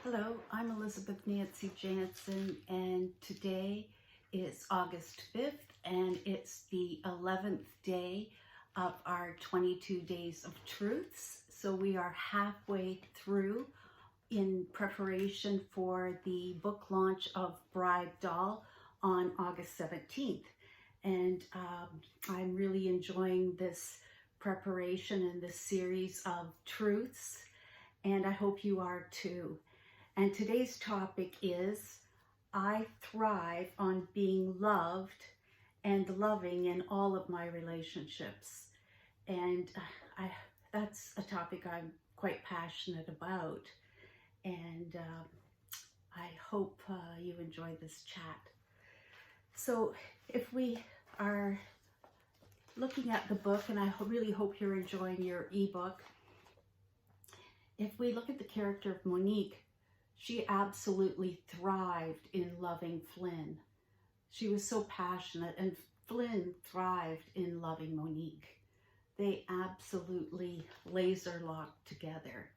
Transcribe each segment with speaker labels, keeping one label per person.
Speaker 1: Hello, I'm Elizabeth Nancy Jansen, and today is August 5th, and it's the 11th day of our 22 Days of Truths. So we are halfway through in preparation for the book launch of Bride Doll on August 17th. And I'm really enjoying this preparation and this series of truths, and I hope you are too. And today's topic is, I thrive on being loved and loving in all of my relationships. And that's a topic I'm quite passionate about. And I hope you enjoy this chat. So if we are looking at the book, and I really hope you're enjoying your ebook, if we look at the character of Monique, she absolutely thrived in loving Flynn. She was so passionate, and Flynn thrived in loving Monique. They absolutely laser locked together,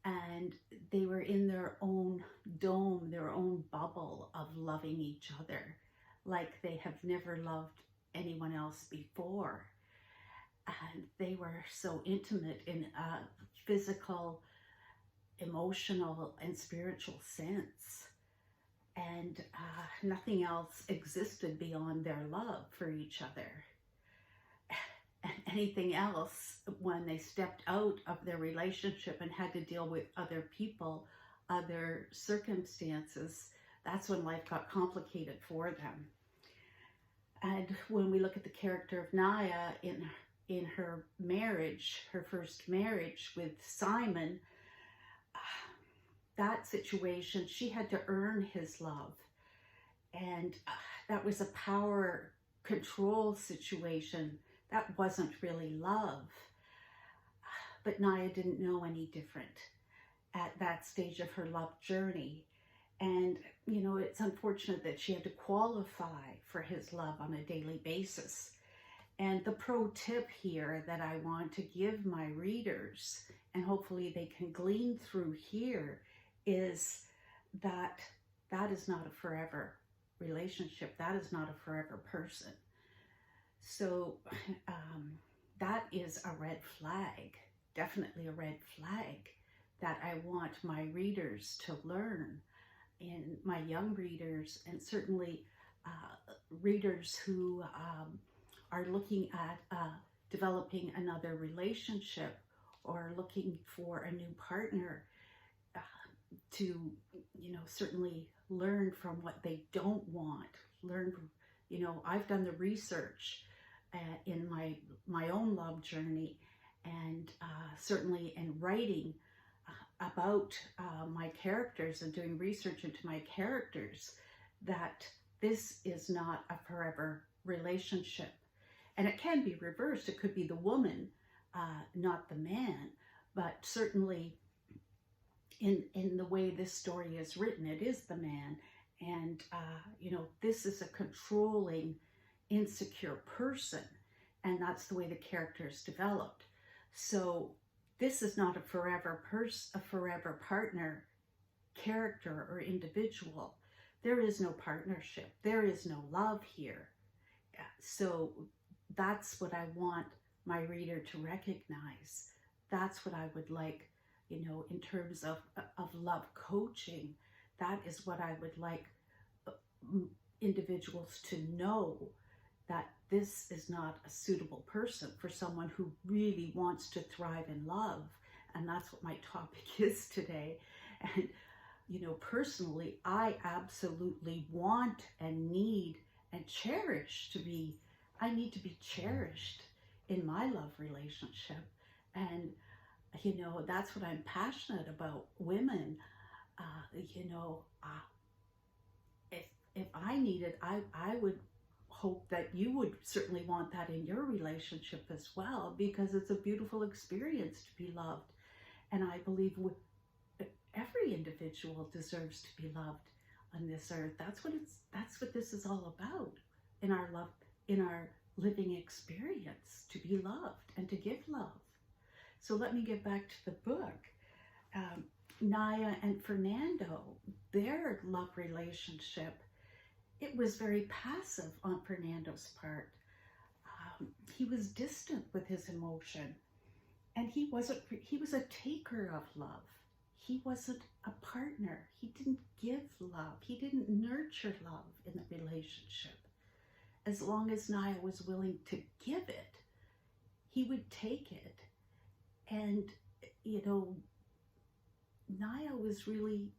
Speaker 1: and they were in their own dome, their own bubble of loving each other like they have never loved anyone else before. And they were so intimate in a physical, emotional, and spiritual sense. And nothing else existed beyond their love for each other. And anything else, when they stepped out of their relationship and had to deal with other people, other circumstances, that's when life got complicated for them. And when we look at the character of Naya in her marriage, her first marriage with Simon, that situation, she had to earn his love. And that was a power control situation. That wasn't really love. But Naya didn't know any different at that stage of her love journey. And, you know, it's unfortunate that she had to qualify for his love on a daily basis. And the pro tip here that I want to give my readers, and hopefully they can glean through here, is that that is not a forever relationship. That is not a forever person. So that is a red flag, definitely a red flag that I want my readers to learn, and my young readers, and certainly readers who are looking at developing another relationship or looking for a new partner, to, you know, certainly learn from what they don't want. Learn from, you know, I've done the research in my own love journey, and certainly in writing about my characters and doing research into my characters, that this is not a forever relationship. And it can be reversed. It could be the woman, not the man, but certainly in the way this story is written, it is the man. And, you know, this is a controlling, insecure person. And that's the way the character is developed. So this is not a forever partner, character, or individual. There is no partnership. There is no love here. So that's what I want my reader to recognize. That's what I would like, you know, in terms of love coaching. That is what I would like individuals to know, that this is not a suitable person for someone who really wants to thrive in love. And that's what my topic is today. And, you know, personally, I absolutely want and need and cherish I need to be cherished in my love relationship. And, you know, that's what I'm passionate about. Women, you know, if I needed, I would hope that you would certainly want that in your relationship as well, because it's a beautiful experience to be loved. And I believe every individual deserves to be loved on this earth. That's what this is all about in our love, in our living experience, to be loved and to give love. So let me get back to the book. Naya and Fernando, their love relationship, it was very passive on Fernando's part. He was distant with his emotion, and he was a taker of love. He wasn't a partner. He didn't give love. He didn't nurture love in the relationship. As long as Naya was willing to give it, he would take it. And, Naya was really,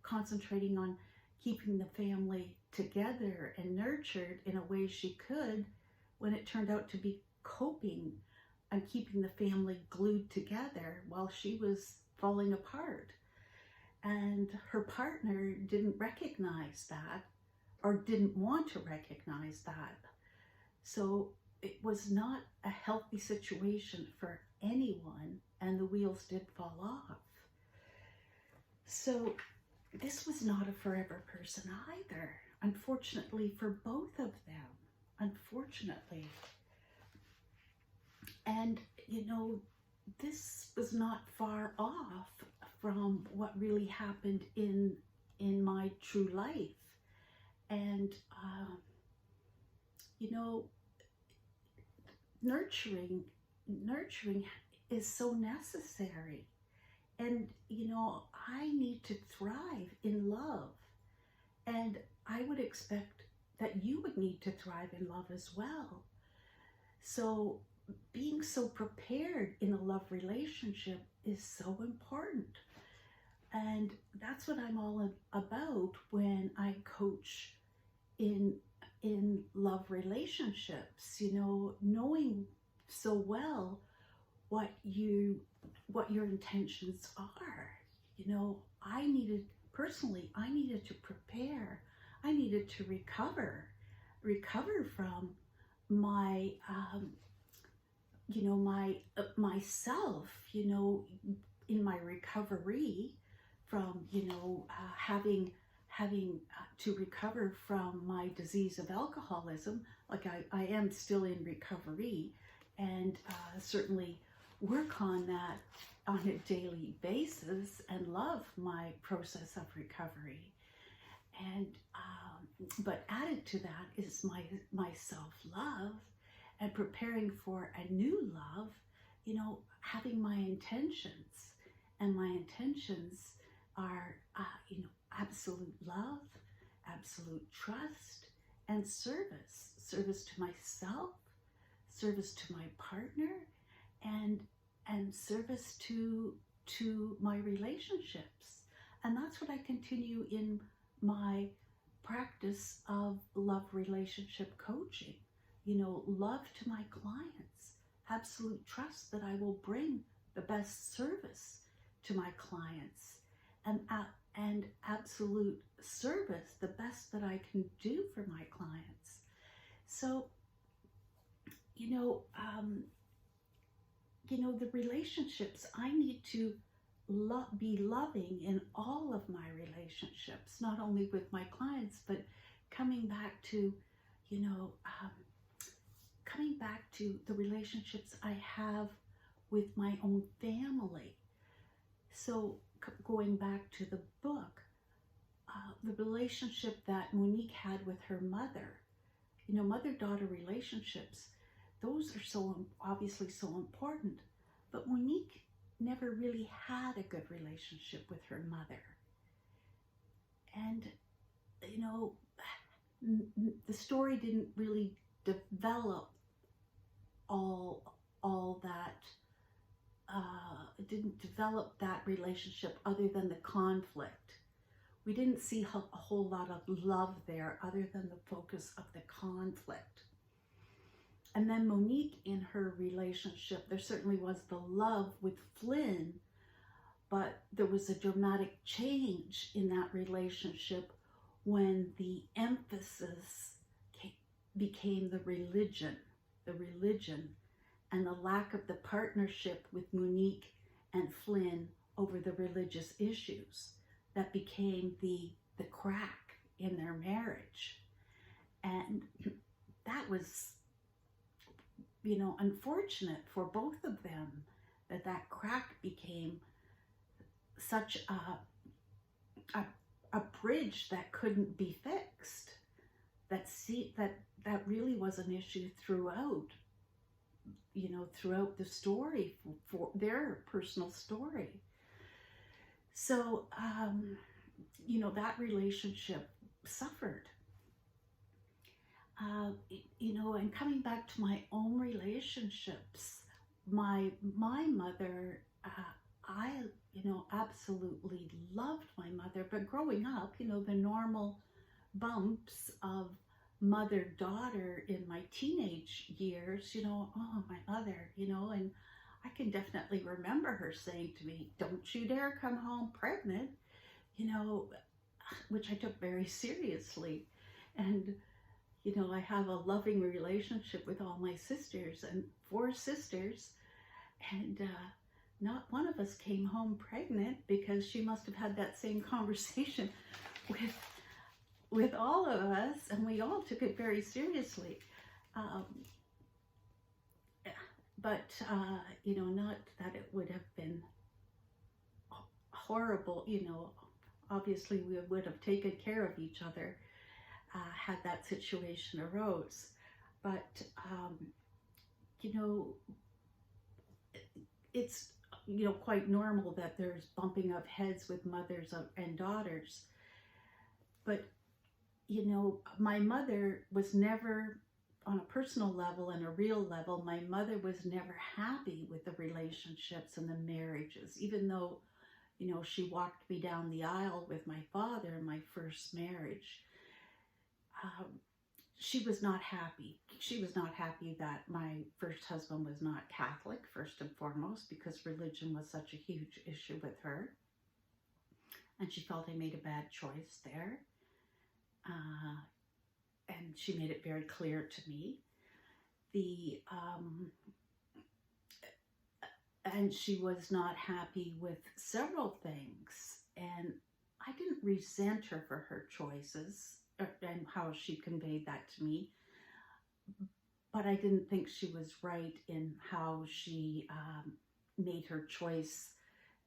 Speaker 1: concentrating on keeping the family together and nurtured in a way she could, when it turned out to be coping and keeping the family glued together while she was falling apart. And her partner didn't recognize that, or didn't want to recognize that. So it was not a healthy situation for anyone, and the wheels did fall off. So this was not a forever person either, unfortunately, for both of them, unfortunately. And, this was not far off from what really happened in my true life. And, nurturing is so necessary. And, I need to thrive in love. And I would expect that you would need to thrive in love as well. So being so prepared in a love relationship is so important. And that's what I'm all about when I coach in love relationships, knowing so well what your intentions are. I needed to prepare. I needed to recover from my myself, in my recovery from, having to recover from my disease of alcoholism. Like I am still in recovery, and certainly work on that on a daily basis, and love my process of recovery. And but added to that is my self-love, and preparing for a new love, having my intentions. And my intentions are, absolute love, absolute trust, and service. Service to myself, service to my partner, and service to my relationships. And that's what I continue in my practice of love relationship coaching. Love to my clients, absolute trust that I will bring the best service to my clients, and absolute service, the best that I can do for my clients. So, the relationships, I need to be loving in all of my relationships, not only with my clients, but coming back to the relationships I have with my own family. So going back to the book, the relationship that Monique had with her mother, mother-daughter relationships, those are obviously so important. But Monique never really had a good relationship with her mother. And, the story didn't really develop all that, didn't develop that relationship other than the conflict. We didn't see a whole lot of love there other than the focus of the conflict. And then Monique, in her relationship, there certainly was the love with Flynn, but there was a dramatic change in that relationship when the emphasis became the religion, and the lack of the partnership with Monique and Flynn over the religious issues. That became the crack in their marriage. And that was, unfortunate for both of them, that crack became such a, a bridge that couldn't be fixed. That really was an issue throughout, throughout the story, for their personal story. So, that relationship suffered. And coming back to my own relationships, my mother, I, absolutely loved my mother, but growing up, the normal bumps of mother-daughter in my teenage years, oh, my mother, and I can definitely remember her saying to me, "Don't you dare come home pregnant," which I took very seriously. And, I have a loving relationship with all my sisters, and 4 sisters, and not one of us came home pregnant, because she must have had that same conversation with all of us, and we all took it very seriously. But not that it would have been horrible, obviously we would have taken care of each other had that situation arose. But, it's, quite normal that there's bumping of heads with mothers and daughters. But, my mother was never, on a personal level and a real level, my mother was never happy with the relationships and the marriages, even though, she walked me down the aisle with my father in my first marriage. She was not happy. She was not happy that my first husband was not Catholic, first and foremost, because religion was such a huge issue with her. And she felt I made a bad choice there. And she made it very clear to me. And she was not happy with several things. And I didn't resent her for her choices and how she conveyed that to me. But I didn't think she was right in how she made her choice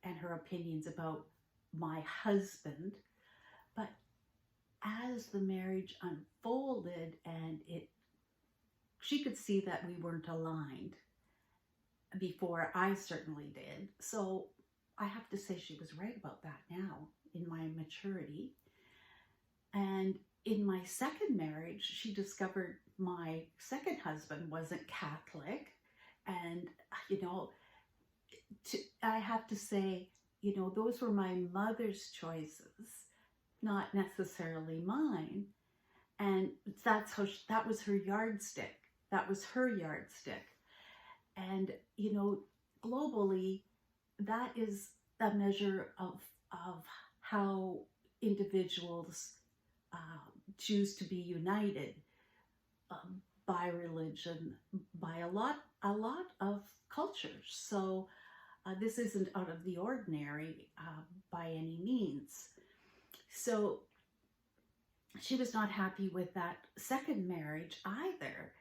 Speaker 1: and her opinions about my husband. But as the marriage unfolded, and she could see that we weren't aligned before I certainly did. So I have to say she was right about that now in my maturity. And in my second marriage, she discovered my second husband wasn't Catholic. And, I have to say, those were my mother's choices, not necessarily mine. And that was her yardstick. That was her yardstick. And, globally, that is a measure of how individuals choose to be united by religion, by a lot of cultures. So this isn't out of the ordinary by any means. So she was not happy with that second marriage either.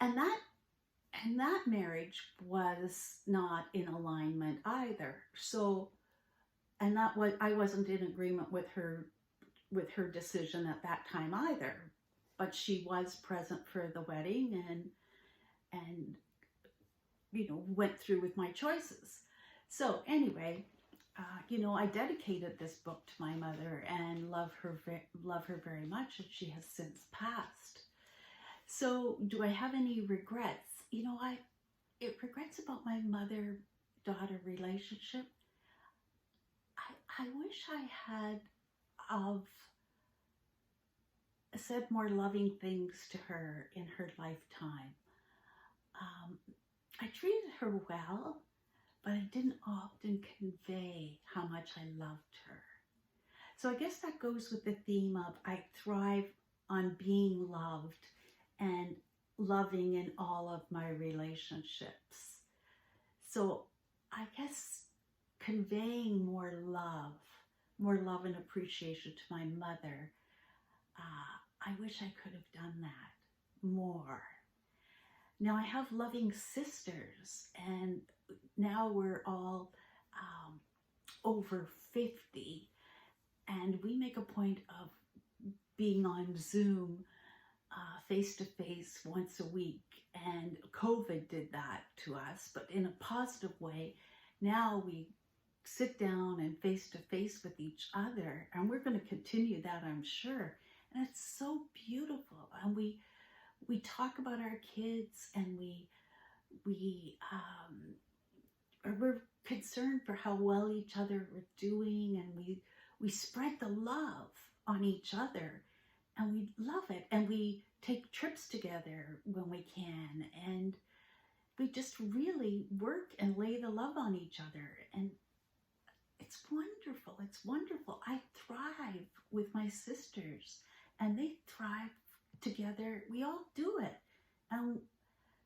Speaker 1: And that marriage was not in alignment either. So, and I wasn't in agreement with her decision at that time either. But she was present for the wedding and went through with my choices. So anyway, I dedicated this book to my mother and love her very much, and she has since passed. So do I have any regrets? Regrets about my mother-daughter relationship. I wish I had said more loving things to her in her lifetime. I treated her well, but I didn't often convey how much I loved her. So I guess that goes with the theme of I thrive on being loved and loving in all of my relationships. So I guess conveying more love and appreciation to my mother, I wish I could have done that more. Now I have loving sisters, and now we're all over 50, and we make a point of being on Zoom face to face once a week. And COVID did that to us, but in a positive way. Now we sit down and face to face with each other, and we're going to continue that, I'm sure. And it's so beautiful. And we talk about our kids, and we're concerned for how well each other are doing, and we spread the love on each other, and we love it, and we take trips together when we can, and we just really work and lay the love on each other, and it's wonderful. It's wonderful. I thrive with my sisters, and they thrive together. We all do it. And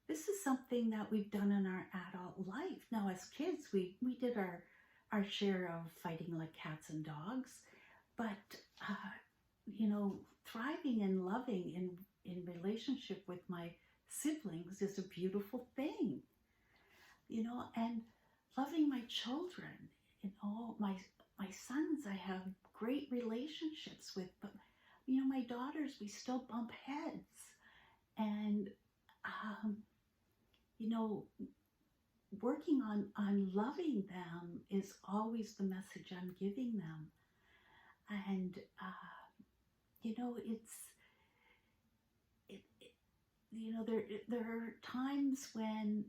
Speaker 1: this is something that we've done in our adult life. Now, as kids, we did our share of fighting like cats and dogs, but thriving and loving in relationship with my siblings is a beautiful thing, and loving my children, my sons I have great relationships with, but my daughters, we still bump heads, and working on loving them is always the message I'm giving them. And there are times when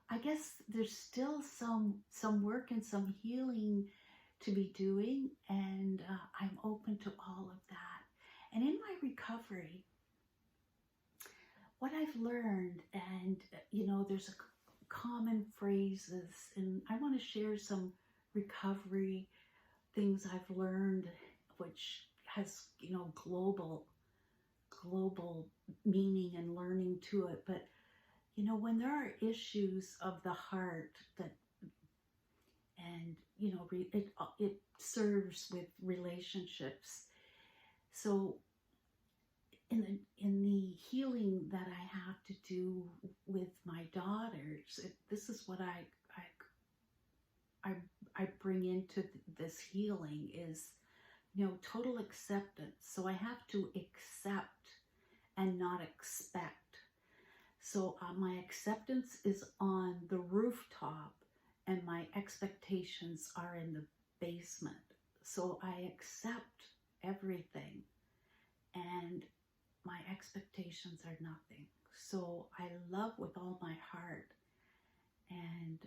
Speaker 1: I guess there's still some work and some healing to be doing, and I'm open to all of that. And in my recovery, what I've learned, and there's a common phrases, and I want to share some recovery things I've learned, which has global meaning and learning to it. But when there are issues of the heart that, and it serves with relationships. So in the healing that I have to do with my daughters, this is what I bring into this healing is total acceptance. So I have to accept and not expect. So my acceptance is on the rooftop, and my expectations are in the basement. So I accept everything, and my expectations are nothing. So I love with all my heart. And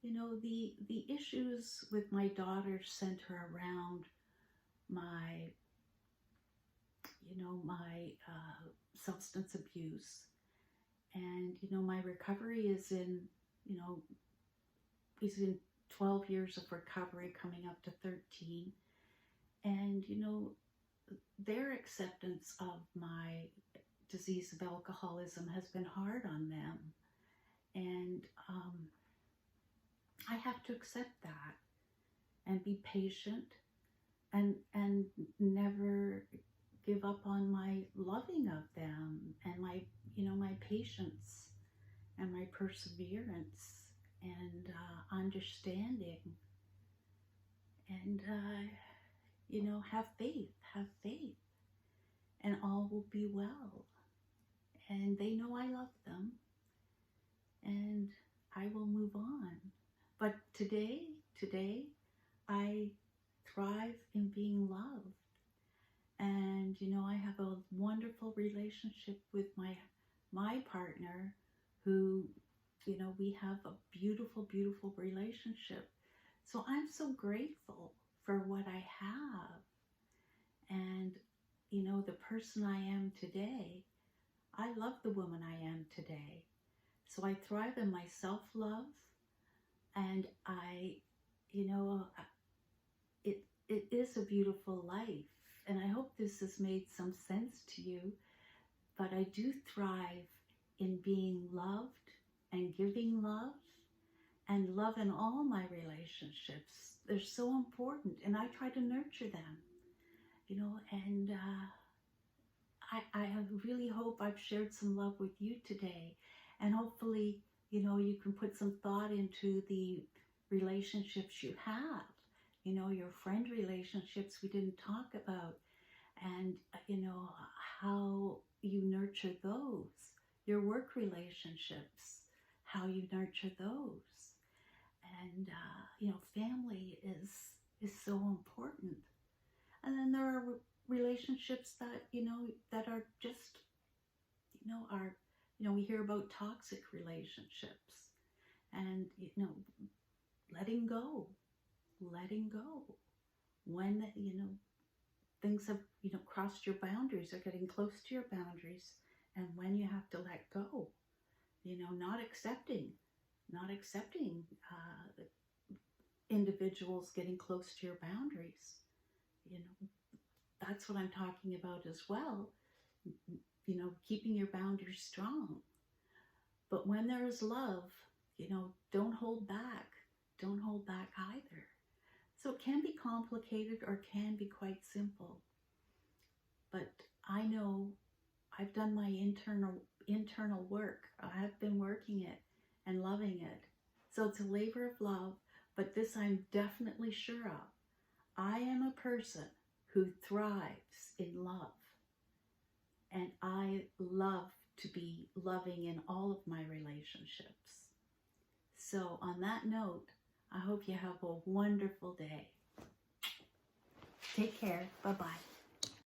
Speaker 1: the issues with my daughter center around my substance abuse. And my recovery is in 12 years of recovery, coming up to 13. And their acceptance of my disease of alcoholism has been hard on them, and I have to accept that and be patient, and never give up on my loving of them, and my my patience and my perseverance, and understanding, and have faith, and all will be well. And they know I love them, and I will move on. But today I thrive in being loved. And I have a wonderful relationship with my partner, who we have a beautiful relationship. So I'm so grateful for what I have, and the person I am today. I love the woman I am today. So I thrive in my self-love, and it is a beautiful life. And I hope this has made some sense to you, but I do thrive in being loved and giving love, and love in all my relationships. They're so important, and I try to nurture them. and I really hope I've shared some love with you today, and hopefully, you can put some thought into the relationships you have, your friend relationships we didn't talk about, and, how you nurture those, your work relationships, how you nurture those. And, family is so important. And then there are relationships that, that are just, are, we hear about toxic relationships, and, letting go, when, things have, crossed your boundaries or getting close to your boundaries, and when you have to let go, not accepting, individuals getting close to your boundaries. That's what I'm talking about as well. Keeping your boundaries strong. But when there is love, don't hold back. Don't hold back either. So it can be complicated or can be quite simple. But I know I've done my internal work. I've been working it and loving it. So it's a labor of love, but this I'm definitely sure of. I am a person who thrives in love. And I love to be loving in all of my relationships. So on that note, I hope you have a wonderful day. Take care. Bye-bye.